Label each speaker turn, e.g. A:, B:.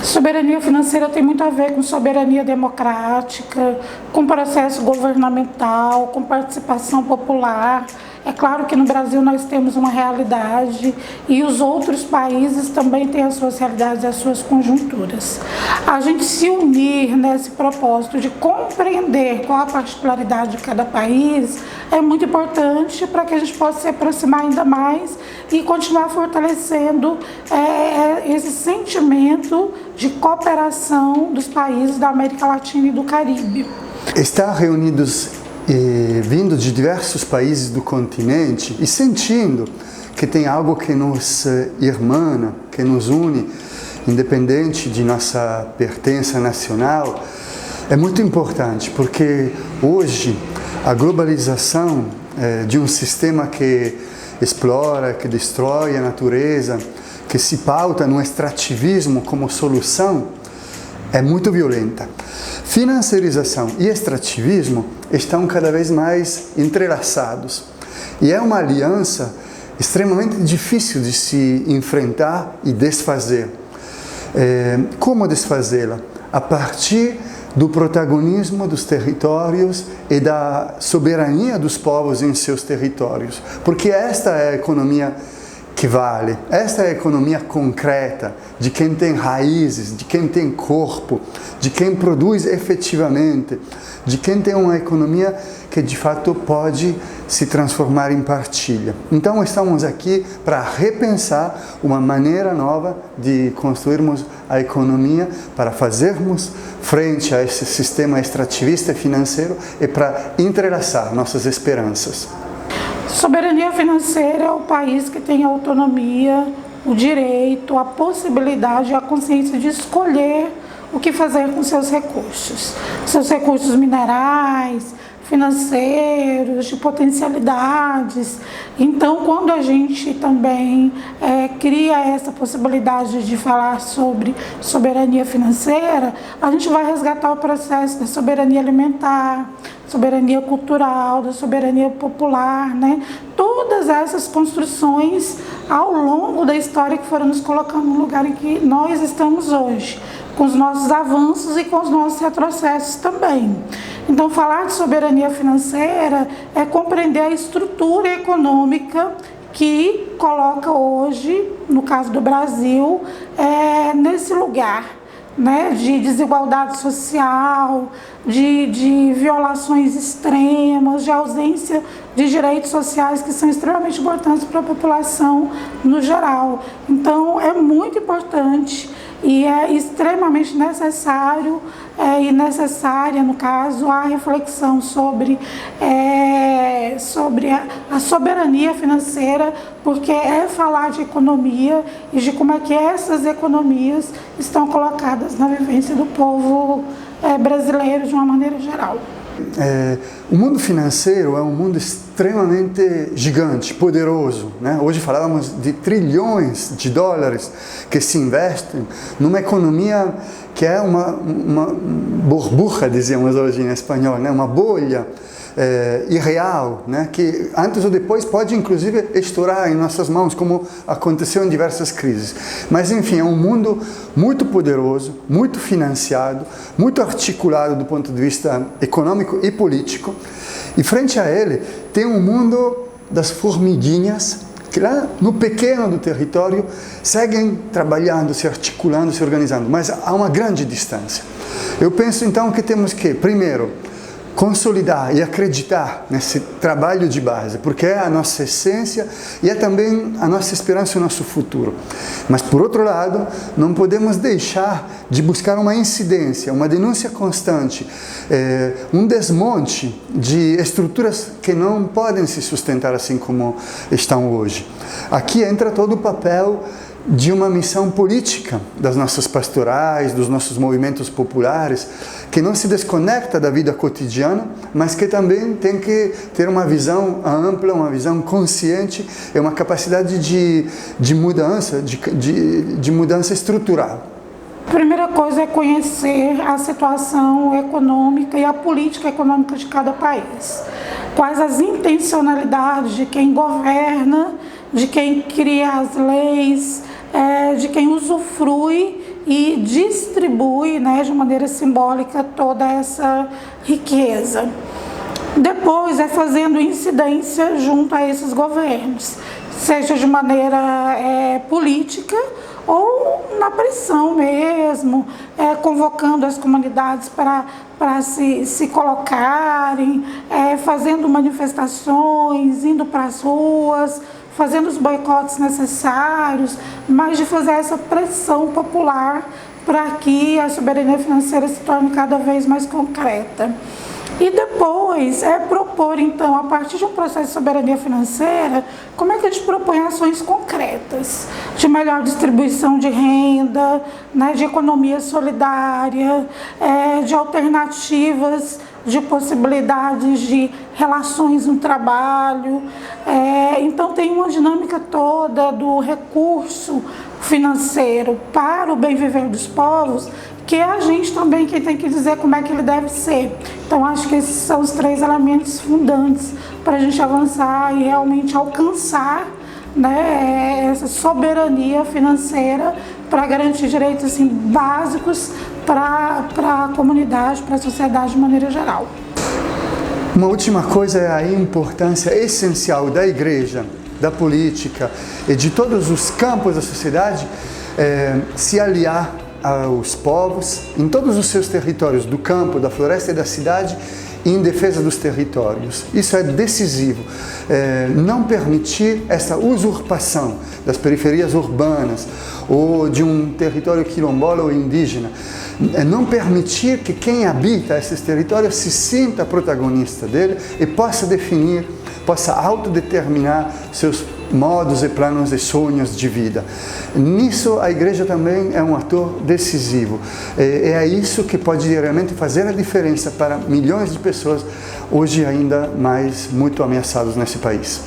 A: Soberania financeira tem muito a ver com soberania democrática, com processo governamental, com participação popular. É claro que no Brasil nós temos uma realidade e os outros países também têm as suas realidades e as suas conjunturas. A gente se unir nesse propósito de compreender qual a particularidade de cada país é muito importante para que a gente possa se aproximar ainda mais e continuar fortalecendo esse sentimento de cooperação dos países da América Latina e do Caribe.
B: Estar reunidos vindo de diversos países do continente e sentindo que tem algo que nos irmana, que nos une, independente de nossa pertença nacional, é muito importante, porque hoje a globalização de um sistema que explora, que destrói a natureza, que se pauta no extrativismo como solução, é muito violenta. Financiarização e extrativismo estão cada vez mais entrelaçados e é uma aliança extremamente difícil de se enfrentar e desfazer. Como desfazê-la? A partir do protagonismo dos territórios e da soberania dos povos em seus territórios, porque esta é a economia que vale. Esta é a economia concreta, de quem tem raízes, de quem tem corpo, de quem produz efetivamente, de quem tem uma economia que de fato pode se transformar em partilha. Então estamos aqui para repensar uma maneira nova de construirmos a economia, para fazermos frente a esse sistema extrativista e financeiro e para entrelaçar nossas esperanças.
A: Soberania financeira é o país que tem a autonomia, o direito, a possibilidade e a consciência de escolher o que fazer com seus recursos minerais, financeiros, de potencialidades. Então, quando a gente também cria essa possibilidade de falar sobre soberania financeira, a gente vai resgatar o processo da soberania alimentar, soberania cultural, da soberania popular, né? Todas essas construções ao longo da história que foram nos colocando no lugar em que nós estamos hoje, com os nossos avanços e com os nossos retrocessos também. Então, falar de soberania financeira é compreender a estrutura econômica que coloca hoje, no caso do Brasil, nesse lugar, né, de desigualdade social, de violações extremas, de ausência de direitos sociais que são extremamente importantes para a população no geral. Então, é muito importante e é extremamente necessário e necessária, no caso, a reflexão sobre a soberania financeira, porque é falar de economia e de como é que essas economias estão colocadas na vivência do povo brasileiro de uma maneira geral.
B: O mundo financeiro é um mundo extremamente gigante, poderoso, né? Hoje falávamos de trilhões de dólares que se investem numa economia que é uma burbuja, dizíamos hoje em espanhol, né? Uma bolha irreal, né? Que antes ou depois pode inclusive estourar em nossas mãos, como aconteceu em diversas crises. Mas enfim, é um mundo muito poderoso, muito financiado, muito articulado do ponto de vista econômico e político. E frente a ele tem um mundo das formiguinhas que lá no pequeno do território seguem trabalhando, se articulando, se organizando, mas há uma grande distância. Eu penso então que temos que, primeiro, consolidar e acreditar nesse trabalho de base, porque é a nossa essência e é também a nossa esperança e o nosso futuro. Mas, por outro lado, não podemos deixar de buscar uma incidência, uma denúncia constante, um desmonte de estruturas que não podem se sustentar assim como estão hoje. Aqui entra todo o papel de uma missão política das nossas pastorais, dos nossos movimentos populares, que não se desconecta da vida cotidiana, mas que também tem que ter uma visão ampla, uma visão consciente e uma capacidade de mudança, de mudança estrutural.
A: A primeira coisa é conhecer a situação econômica e a política econômica de cada país. Quais as intencionalidades de quem governa, de quem cria as leis, de quem usufrui e distribui, né, de maneira simbólica toda essa riqueza. Depois é fazendo incidência junto a esses governos, seja de maneira política ou na pressão mesmo, convocando as comunidades para se colocarem, fazendo manifestações, indo para as ruas, fazendo os boicotes necessários, mas de fazer essa pressão popular para que a soberania financeira se torne cada vez mais concreta. E depois propor, então, a partir de um processo de soberania financeira, como é que a gente propõe ações concretas de melhor distribuição de renda, né, de economia solidária, de alternativas, de possibilidades de relações no trabalho. Então tem uma dinâmica toda do recurso financeiro para o bem viver dos povos, que é a gente também quem tem que dizer como é que ele deve ser. Então acho que esses são os 3 elementos fundantes para a gente avançar e realmente alcançar, né, essa soberania financeira para garantir direitos assim, básicos para a comunidade, para a sociedade de maneira geral.
B: Uma última coisa é a importância essencial da igreja, da política e de todos os campos da sociedade se aliar aos povos em todos os seus territórios, do campo, da floresta e da cidade, em defesa dos territórios. Isso é decisivo. Não permitir essa usurpação das periferias urbanas ou de um território quilombola ou indígena. Não permitir que quem habita esses territórios se sinta protagonista dele e possa definir, possa autodeterminar seus modos e planos e sonhos de vida. Nisso a igreja também é um ator decisivo. É isso que pode realmente fazer a diferença para milhões de pessoas hoje ainda mais muito ameaçados nesse país.